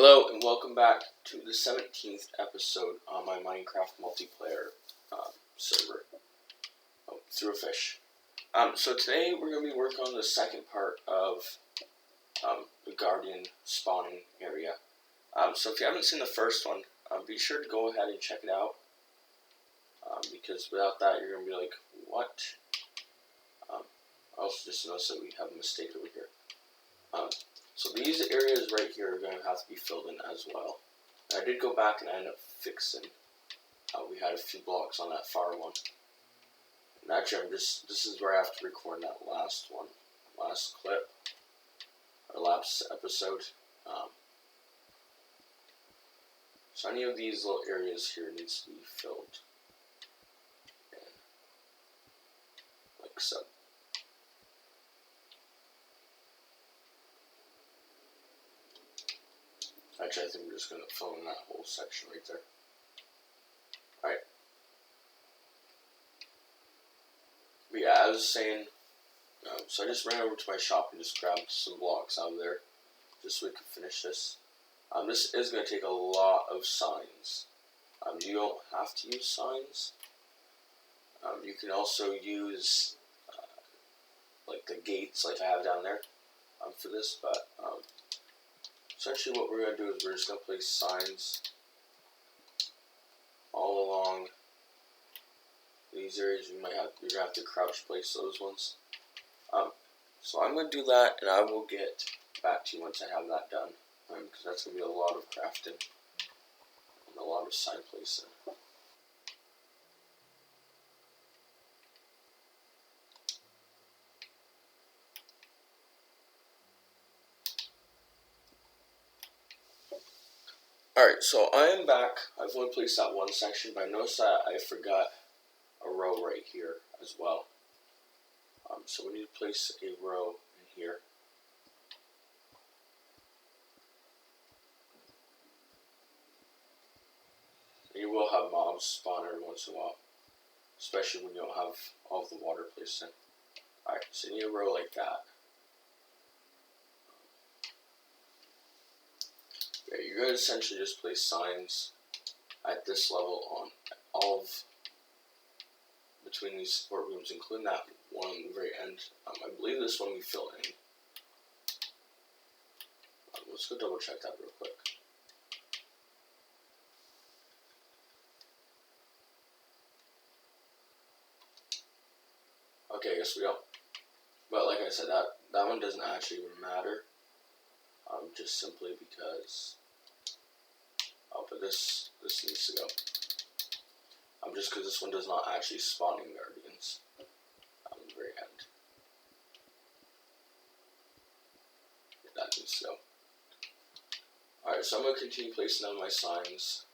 Hello and welcome back to the 17th episode on my Minecraft multiplayer server through a fish. So today we're going to be working on the second part of the Guardian spawning area. So if you haven't seen the first one, be sure to go ahead and check it out, because without that you're going to be like, what? I also just noticed that we have a mistake over here. So these areas right here are going to have to be filled in as well. And I did go back and I ended up fixing. We had a few blocks on that far one. And actually, this is where I have to record that last clip, or last episode. So any of these little areas here needs to be filled in, like so. Actually, I think we're just going to fill in that whole section right there. Alright. But yeah, I was saying, so I just ran over to my shop and just grabbed some blocks out of there, just so we could finish this. This is going to take a lot of signs. You don't have to use signs. You can also use, like the gates like I have down there, for this, but, essentially what we're going to do is we're just going to place signs all along these areas. You're going to have to crouch place those ones. So I'm going to do that, and I will get back to you once I have that done, because that's going to be a lot of crafting and a lot of sign placing. Alright, so I am back. I've only placed that one section, but I noticed that I forgot a row right here as well. So we need to place a row in here. You will have mobs spawn every once in a while, especially when you don't have all of the water placed in. Alright, so you need a row like that. Yeah, you're going to essentially just place signs at this level on all of between these support rooms, including that one on the very end. I believe this one we fill in. Let's go double check that real quick. Okay, I guess we don't. But like I said, that one doesn't actually even matter. Just simply because. Oh, but this needs to go. Just because this one does not actually spawn in guardians on the very end. That needs to go. Alright, so I'm going to continue placing down my signs.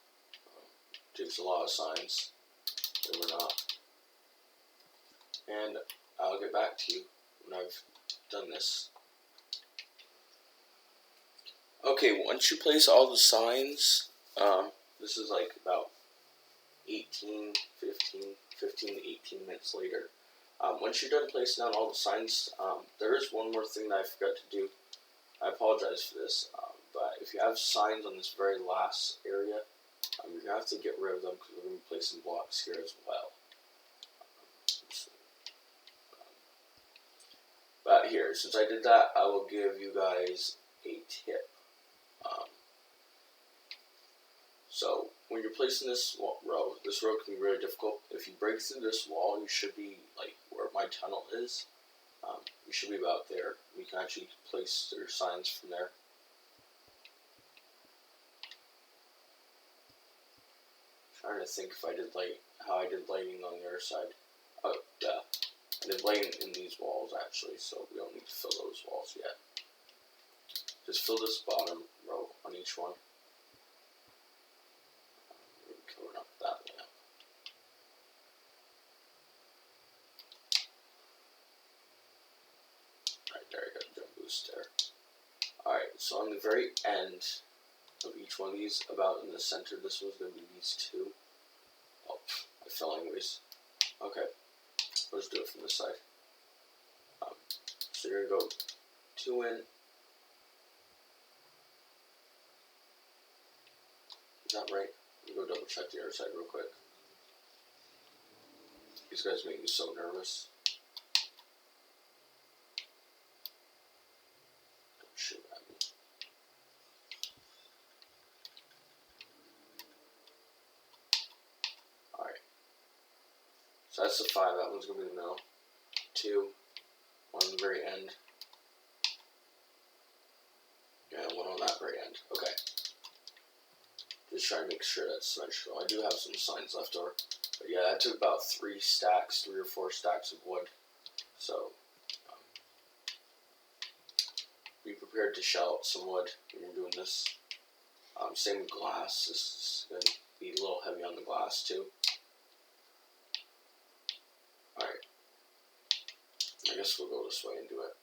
Takes a lot of signs, believe it or not. And I'll get back to you when I've done this. Okay, once you place all the signs, this is like about 15 to 18 minutes later. Once you're done placing down all the signs, there is one more thing that I forgot to do. I apologize for this, but if you have signs on this very last area, you're going to have to get rid of them because we're going to be placing blocks here as well. But here, since I did that, I will give you guys a tip. So when you're placing this row can be really difficult. If you break through this wall, you should be like where my tunnel is. You should be about there. You can actually place your signs from there. I'm trying to think if I did how I did lighting on the other side. Oh, duh. I did lighting in these walls actually, so we don't need to fill those walls yet. Just fill this bottom row on each one. Cover up that lamp. Alright, there I got a jump boost there. Alright, so on the very end of each one of these, about in the center, this one's going to be these two. Oh, I fell anyways. Okay, let's do it from this side. So you're going to go 2 in, Is that right? Let me go double check the other side real quick. These guys make me so nervous. Don't shoot at me. Alright. So that's the 5. That one's going to be the middle. 2. 1 on the very end. And 1 on that very end. Okay. Just trying to make sure that's symmetrical. I do have some signs left over. But yeah, that took about 3 or 4 stacks of wood. So, be prepared to shell out some wood when you're doing this. Same with glass. This is going to be a little heavy on the glass too. Alright. I guess we'll go this way and do it.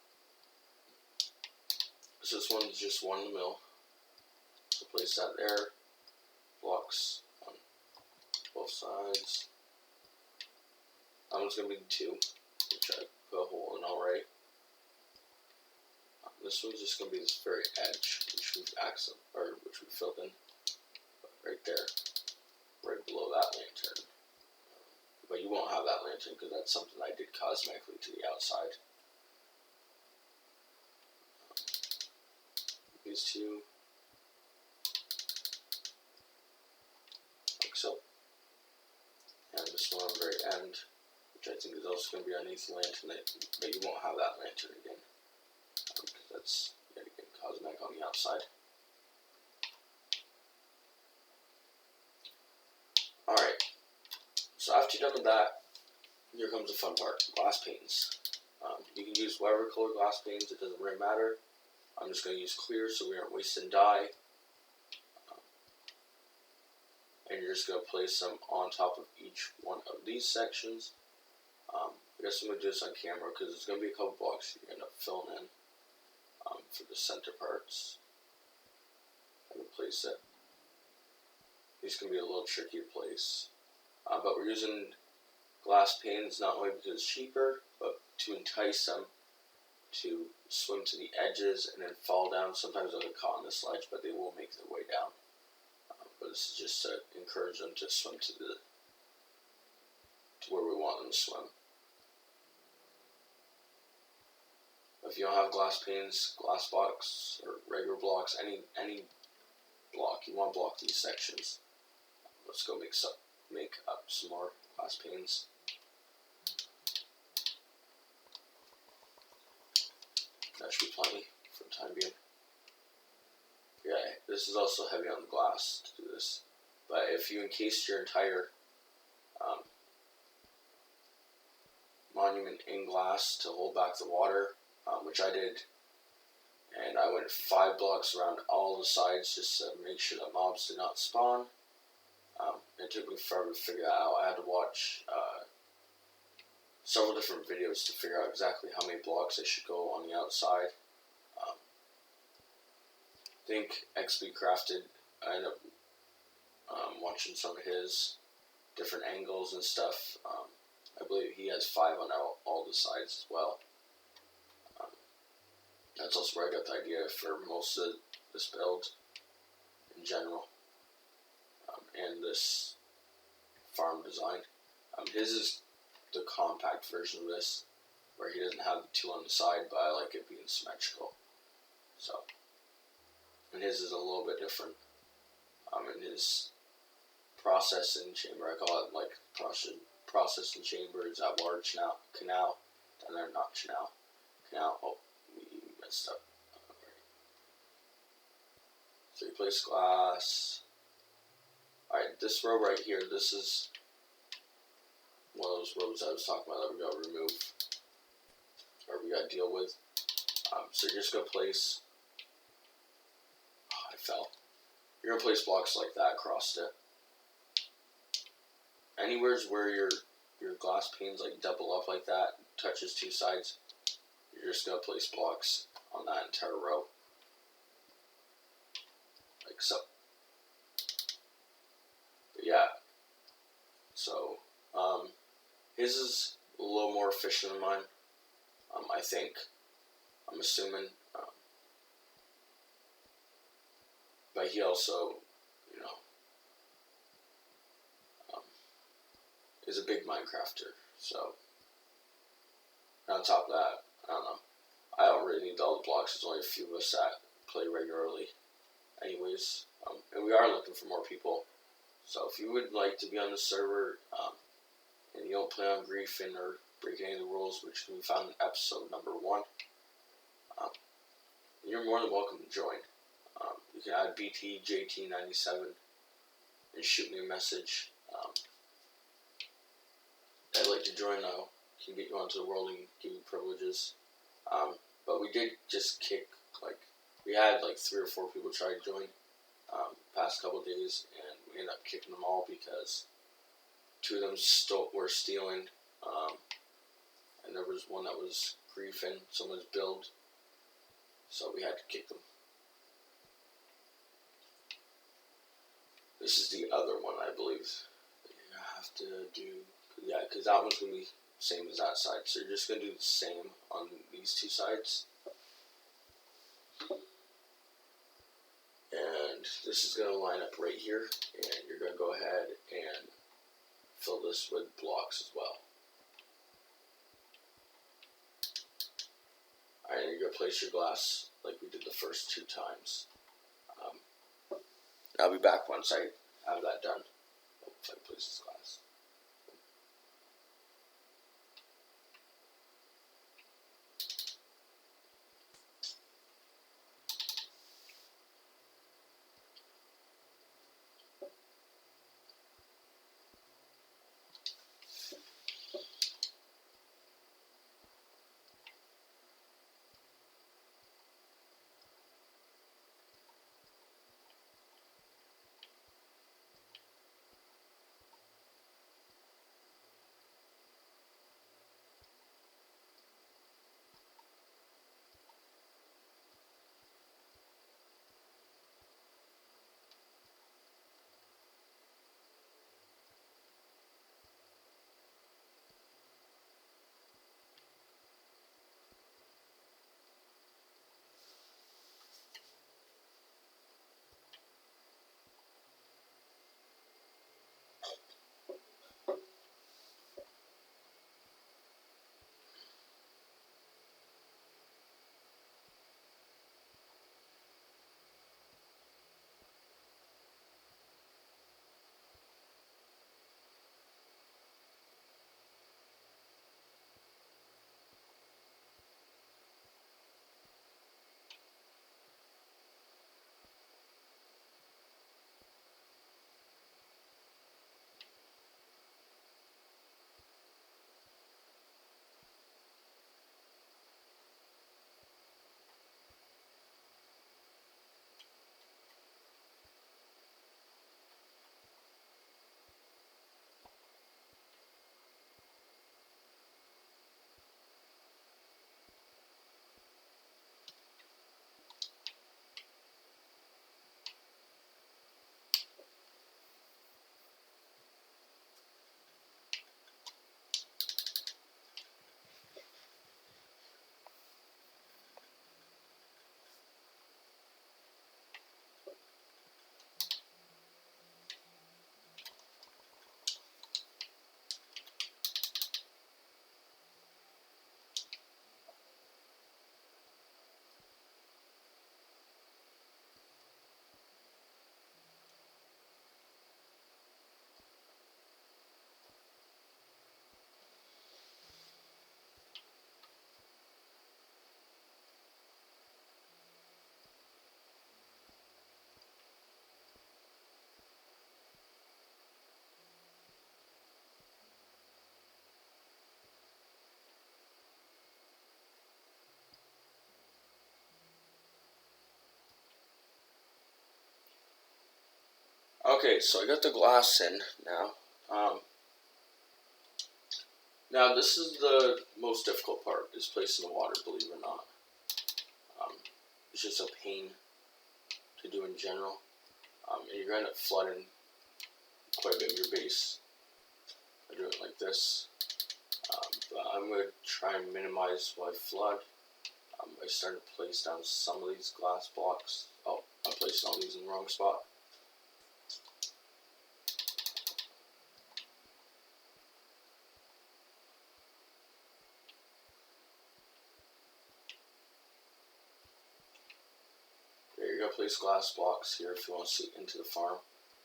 So this one's just 1 in the middle. So place that there. Blocks on both sides. That one's going to be 2, which I put a hole in already. This one's just going to be this very edge, which we filled in right there, right below that lantern. But you won't have that lantern because that's something I did cosmetically to the outside. These 2, like so. And this one on the very end, which I think is also going to be underneath the lantern, but you won't have that lantern again. Because that's, yet again, cosmetic on the outside. Alright, so after you're done with that, here comes the fun part, glass panes. You can use whatever color glass panes, it doesn't really matter. I'm just going to use clear so we aren't wasting dye. And you're just going to place them on top of each one of these sections. I guess I'm going to do this on camera because there's going to be a couple blocks you're going to end up filling in for the center parts. I'm going to place it. These can be a little tricky to place. But we're using glass panes not only because it's cheaper, but to entice them to swim to the edges and then fall down. Sometimes they'll get caught on this ledge, but they will make their way down. But this is just to encourage them to swim to where we want them to swim. If you don't have glass panes, glass blocks, or regular blocks, any block, you want to block these sections. Let's go make up some more glass panes. That should be plenty for the time being. Yeah, this is also heavy on the glass to do this. But if you encased your entire monument in glass to hold back the water, which I did, and I went 5 blocks around all the sides just to make sure that mobs did not spawn. It took me forever to figure that out. I had to watch several different videos to figure out exactly how many blocks I should go on the outside. I think XP Crafted, I ended up watching some of his different angles and stuff. I believe he has 5 on all the sides as well. That's also where I got the idea for most of this build in general, and this farm design. His is the compact version of this, where he doesn't have the 2 on the side, but I like it being symmetrical. So, and his is a little bit different. In his processing chamber, I call it like processing chamber, is that water canal, and they're not canal. Oh, we messed up. So you place glass. Alright, this row right here, this is one of those rows I was talking about that we gotta remove, or we gotta deal with. So you're just gonna place, I fell. You're gonna place blocks like that across it. Anywhere's where your glass panes like double up like that, touches 2 sides, you're just gonna place blocks on that entire row. Like so. But yeah. So, his is a little more efficient than mine, I think. I'm assuming. But he also, is a big Minecrafter, so on top of that, I don't know. I don't really need all the blocks. There's only a few of us that play regularly, anyways. And we are looking for more people. So if you would like to be on the server, and you don't plan on griefing or breaking any of the rules, which can be found in episode number 1, you're more than welcome to join. You can add BTJT97 and shoot me a message. I'd like to join now. Can get you onto the world and give you privileges. But we did just kick, we had 3 or 4 people try to join past couple of days, and we ended up kicking them all because 2 of them were stealing, and there was one that was griefing someone's build, so we had to kick them. This is the other one, I believe, that you have to do, because that one's going to be same as that side, so you're just going to do the same on these 2 sides. And this is going to line up right here, and you're going to go ahead and fill this with blocks as well. Alright, you're going to place your glass like we did the first 2 times. I'll be back once I have that done. If I place this glass. Okay, so I got the glass in now. Now this is the most difficult part, is placing the water, believe it or not. It's just a pain to do in general. And you're going to end up flooding quite a bit of your base. I do it like this. But I'm going to try and minimize my flood. I started to place down some of these glass blocks. Oh, I'm placing all these in the wrong spot. you're gonna place glass blocks here if you want to see into the farm.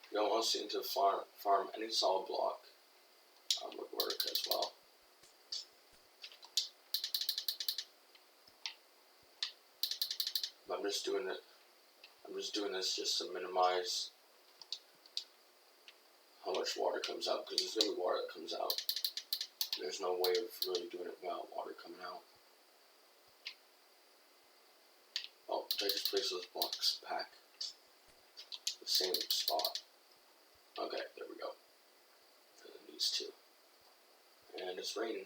If you don't want to see into the farm, any solid block would work as well. I'm just doing this just to minimize how much water comes out, because there's gonna be water that comes out. There's no way of really doing it without water coming out. Oh, did I just place those blocks back? The same spot. Okay, there we go. And then these two. And it's raining.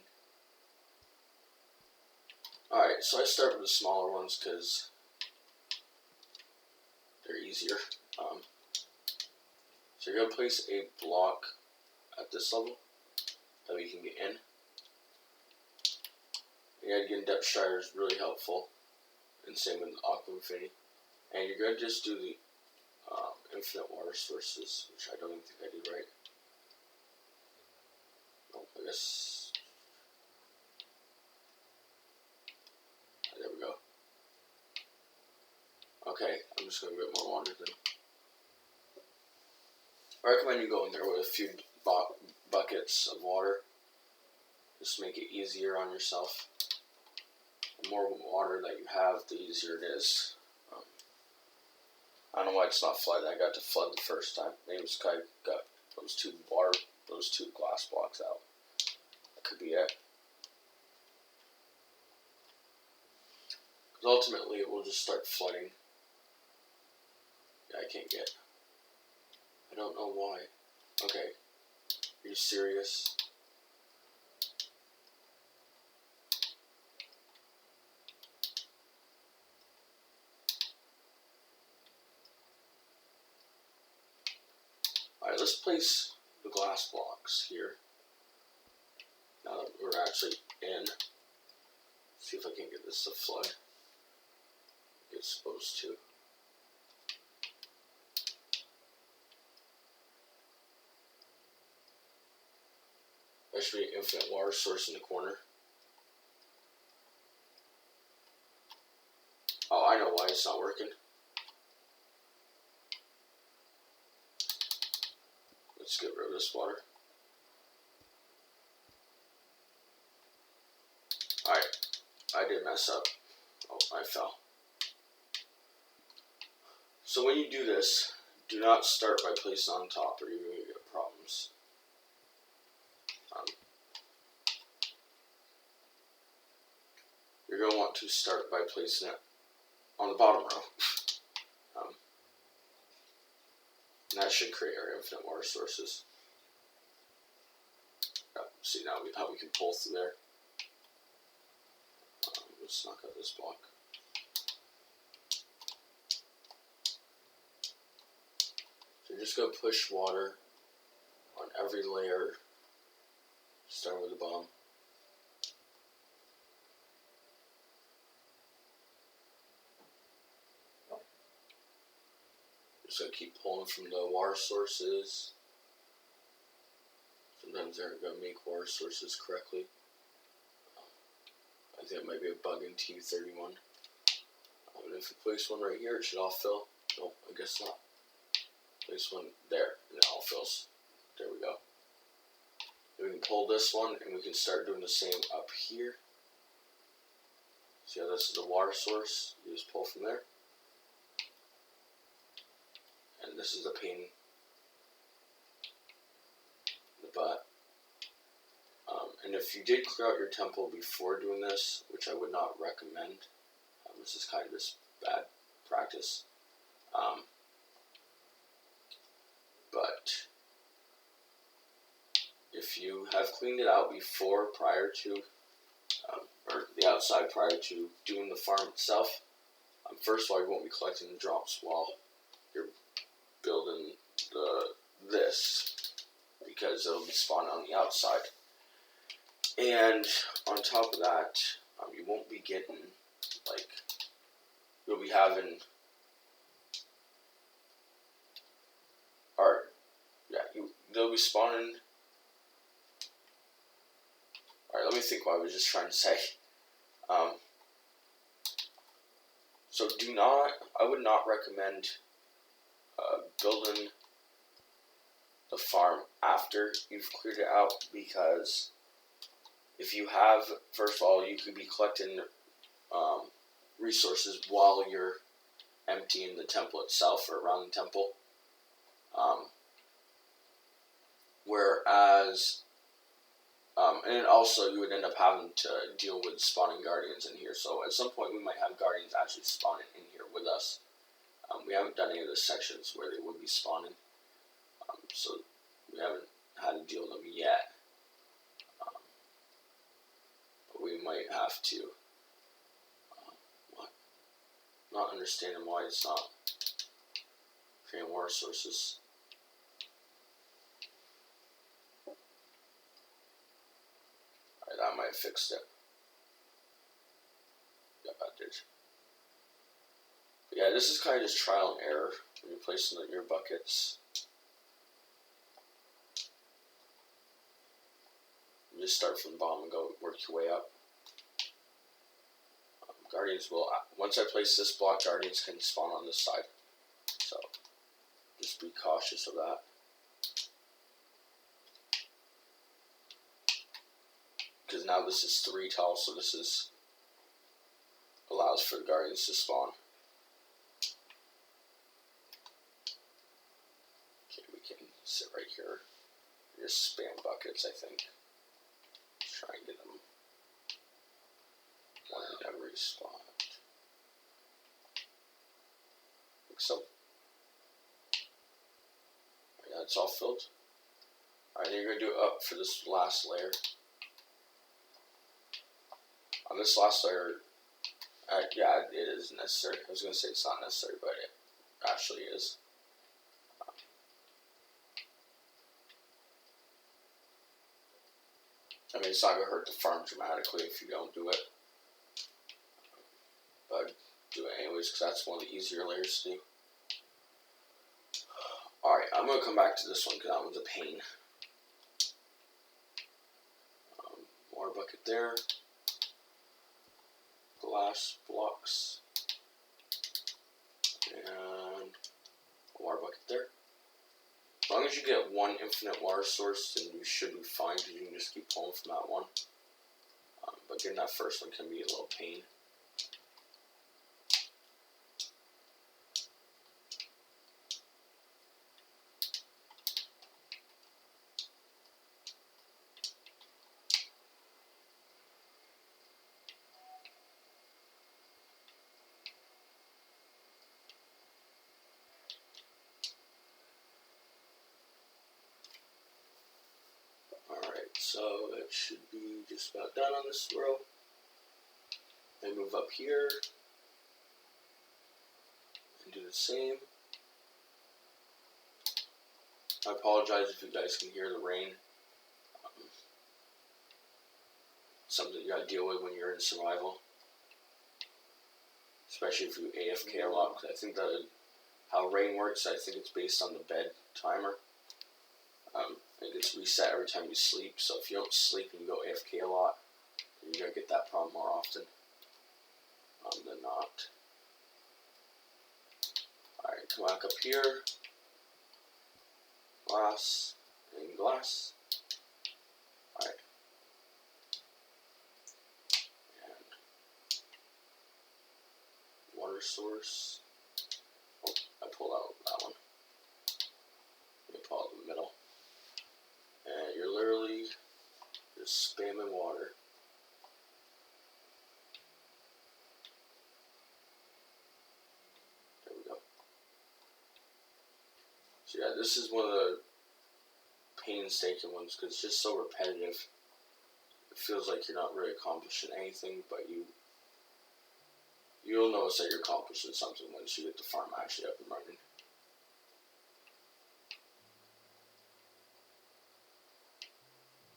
Alright, so I start with the smaller ones because they're easier. So you're going to place a block at this level that we can get in. And again, depth strider is really helpful. And same with Aqua Infinity. And you're going to just do the infinite water sources, which I don't even think I did right. Oh, I guess. There we go. Okay, I'm just going to get more water then. I recommend you go in there with a few buckets of water. Just to make it easier on yourself. The more water that you have, the easier it is. I don't know why it's not flooded. I got to flood the first time. Maybe it's because I got those two glass blocks out. That could be it. Because ultimately it will just start flooding. Yeah, I can't get. I don't know why. Okay. Are you serious? Alright, let's place the glass blocks here. Now that we're actually in. See if I can get this to flood. It's supposed to. There should be an infinite water source in the corner. Oh, I know why it's not working. Let's get rid of this water. Alright, I did mess up. Oh, I fell. So when you do this, do not start by placing on top or you're going to get problems. You're going to want to start by placing it on the bottom row. And that should create our infinite water sources. See now how we can pull through there. Let's knock out this block. So you're just going to push water on every layer, starting with the bottom. Just going to keep pulling from the water sources. Sometimes they're going to make water sources correctly. I think it might be a bug in T31. And if you place one right here, it should all fill. Nope, I guess not. Place one there, and it all fills. There we go. Then we can pull this one, and we can start doing the same up here. See how this is the water source? You just pull from there. And this is the pain in the butt. And if you did clear out your temple before doing this, which I would not recommend, this is kind of just bad practice. But if you have cleaned it out before, prior to, or the outside prior to doing the farm itself, first of all, you won't be collecting the drops while you're building this, because it'll be spawned on the outside. And on top of that, you won't be getting, like, you'll be having, or, yeah, they'll be spawning. Alright, let me think what I was just trying to say. So So I would not recommend building the farm after you've cleared it out, because if you have, first of all, you could be collecting resources while you're emptying the temple itself or around the temple. And also you would end up having to deal with spawning guardians in here. So at some point we might have guardians actually spawning in here with us. We haven't done any of the sections where they would be spawning. So we haven't had to deal with them yet. But we might have to. Not understanding why it's not creating water sources. Alright, that might have fixed it. Yep, that did. But yeah, this is kind of just trial and error when you're placing your buckets. You just start from the bottom and go work your way up. Guardians will, once I place this block, guardians can spawn on this side. So, just be cautious of that. Because now this is 3 tiles, so this allows for the guardians to spawn. Okay, we can sit right here. Just spam buckets, I think. Try and get them one in every spot. I think so. Yeah, it's all filled. Alright, then you're going to do it up for this last layer. On this last layer, yeah, it is necessary. I was going to say it's not necessary, but it actually is. I mean, it's not going to hurt the farm dramatically if you don't do it. But do it anyways, because that's one of the easier layers to do. Alright, I'm going to come back to this one because that one's a pain. Water bucket there. Glass blocks. And a water bucket there. As long as you get one infinite water source, then you should be fine, because you can just keep pulling from that one. But getting that first one can be a little pain. So it should be just about done on this row. Then move up here and do the same. I apologize if you guys can hear the rain. Something you gotta deal with when you're in survival, especially if you AFK a lot. Because I think that how rain works, I think it's based on the bed timer. It gets reset every time you sleep, so if you don't sleep and you go AFK a lot, you're going to get that problem more often than not. Alright, come back up here. Glass and glass. Alright. And water source. Oh, I pulled out that one. Let me pull out the middle. And you're literally just spamming water. There we go. So yeah, this is one of the painstaking ones because it's just so repetitive. It feels like you're not really accomplishing anything, but you'll notice that you're accomplishing something once you get the farm actually up and running.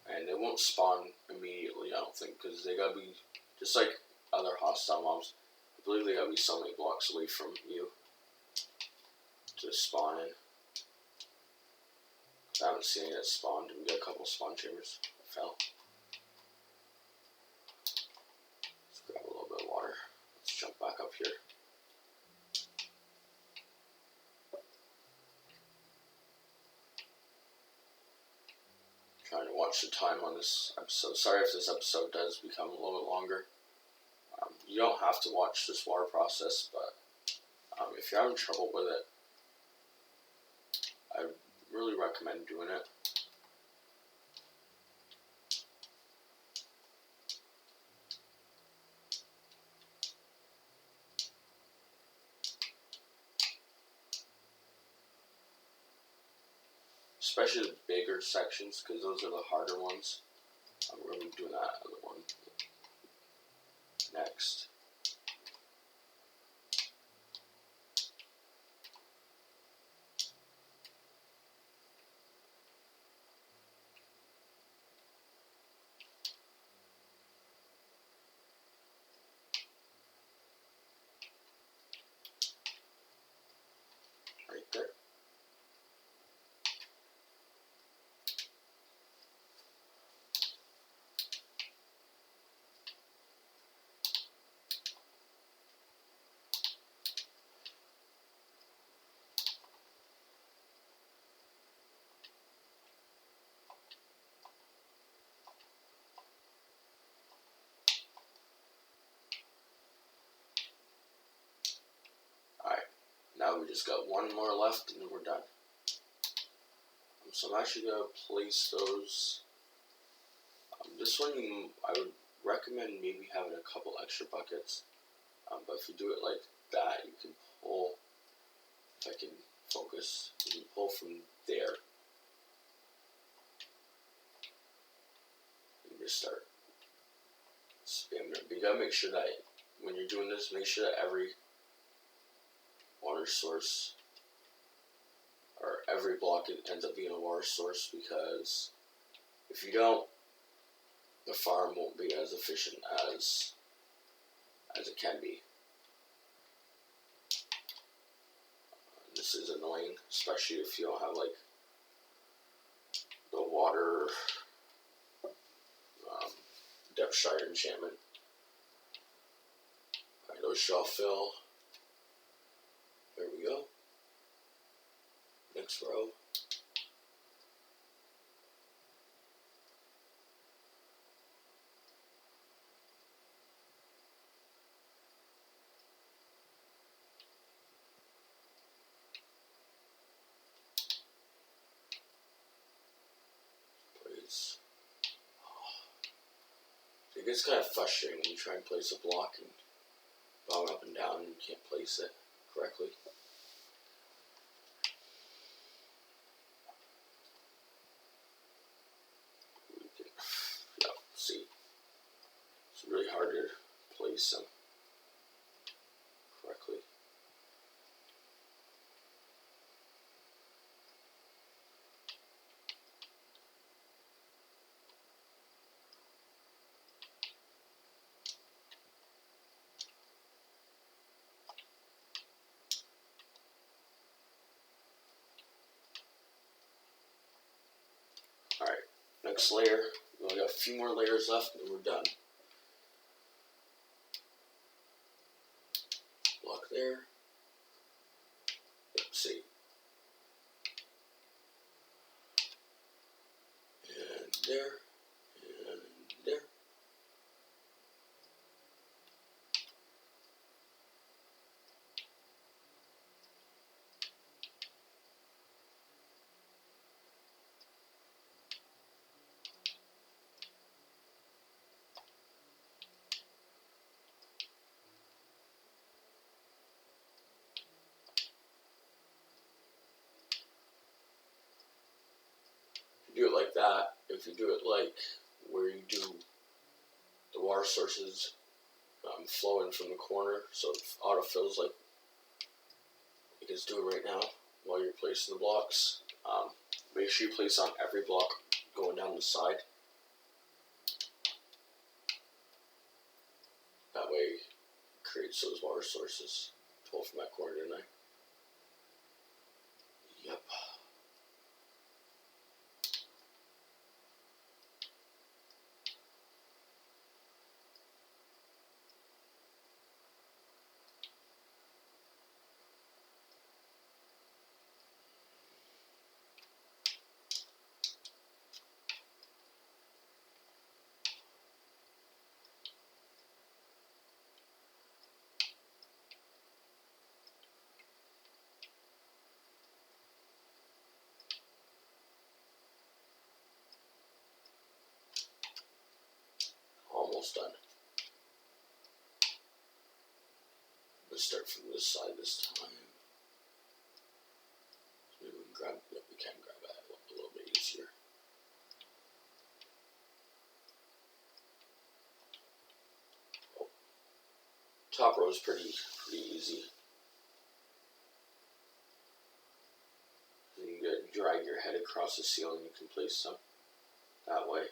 And it won't spawn immediately, I don't think, because they gotta be, just like other hostile mobs, I believe they gotta be so many blocks away from you to spawn in. I haven't seen any that spawned. We got a couple spawn chambers. Fell. Let's grab a little bit of water. Let's jump back up here. watch the time on this episode. Sorry if this episode does become a little bit longer. You don't have to watch this water process, but if you're having trouble with it, I really recommend doing it. Especially the bigger sections, because those are the harder ones. We're going to be doing that other one next. Right there. Alright, now we just got one more left and then we're done. So I'm actually going to place those. This one I would recommend maybe having a couple extra buckets. But if you do it like that, you can pull, if I can focus, you can pull from there. And just start spamming it. But you gotta make sure that when you're doing this, make sure that every water source or every block ends up being a water source, because if you don't, the farm won't be as efficient as it can be. This is annoying, especially if you don't have like the water depth shire enchantment. Alright, those shall fill. There we go. Next row. It gets kind of frustrating when you try and place a block and bob up and down and you can't place it correctly. See, it's really hard to place them correctly. Alright, next layer. We only got a few more layers left and then we're done. Block there. Let's see. And there. And there. Do it like that. If you do it like where you do the water sources flowing from the corner, so it autofills like it's doing right now while you're placing the blocks. Make sure you place on every block going down the side. That way it creates those water sources. Pull from that corner, didn't I? Yep. almost done. Let's start from this side this time. Maybe we can grab, yeah, we can grab that a little bit easier. Oh. Top row is pretty easy. You can drag your head across the ceiling. You can place them that way.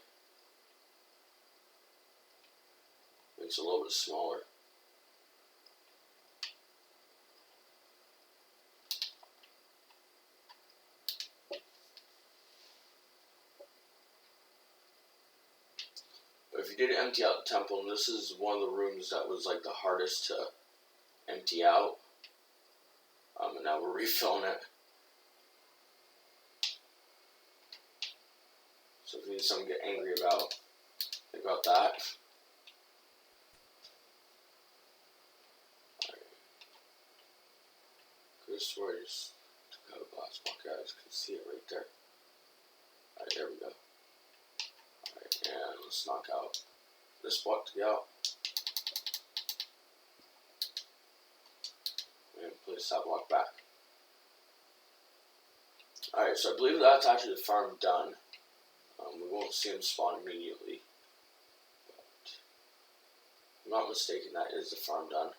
Makes it a little bit smaller. But if you did empty out the temple, and this is one of the rooms that was like the hardest to empty out, and now we're refilling it. So if you need something to get angry about, think about that. This where I just took out a glass block. You guys can see it right there. Alright, there we go. Alright, and let's knock out this block to get out. And place that block back. Alright, so I believe that's actually the farm done. We won't see them spawn immediately. But if I'm not mistaken, that is the farm done.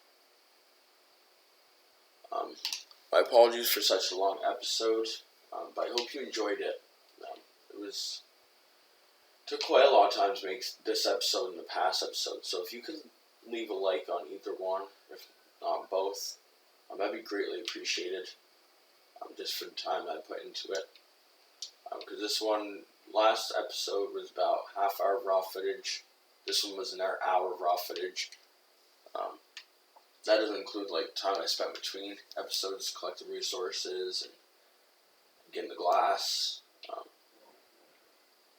My apologies for such a long episode, but I hope you enjoyed it. It took quite a lot of time to make this episode and the past episode, so if you could leave a like on either one, if not both, that'd be greatly appreciated, just for the time I put into it. Because this one, last episode was about half hour of raw footage. This one was an hour of raw footage. That doesn't include like time I spent between episodes collecting resources and getting the glass.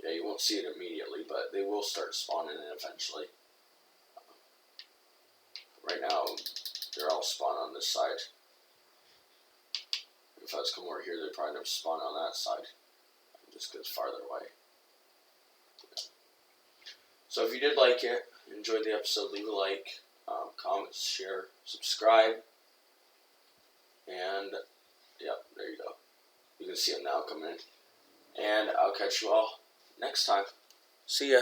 Yeah, you won't see it immediately, but they will start spawning in eventually. Right now, they're all spawned on this side. If I was to come over here, they'd probably never spawn on that side, just because it's farther away. So if you did like it, enjoyed the episode, leave a like, comment, share, subscribe, and yeah, there you go. You can see them now coming in. And I'll catch you all next time. See ya.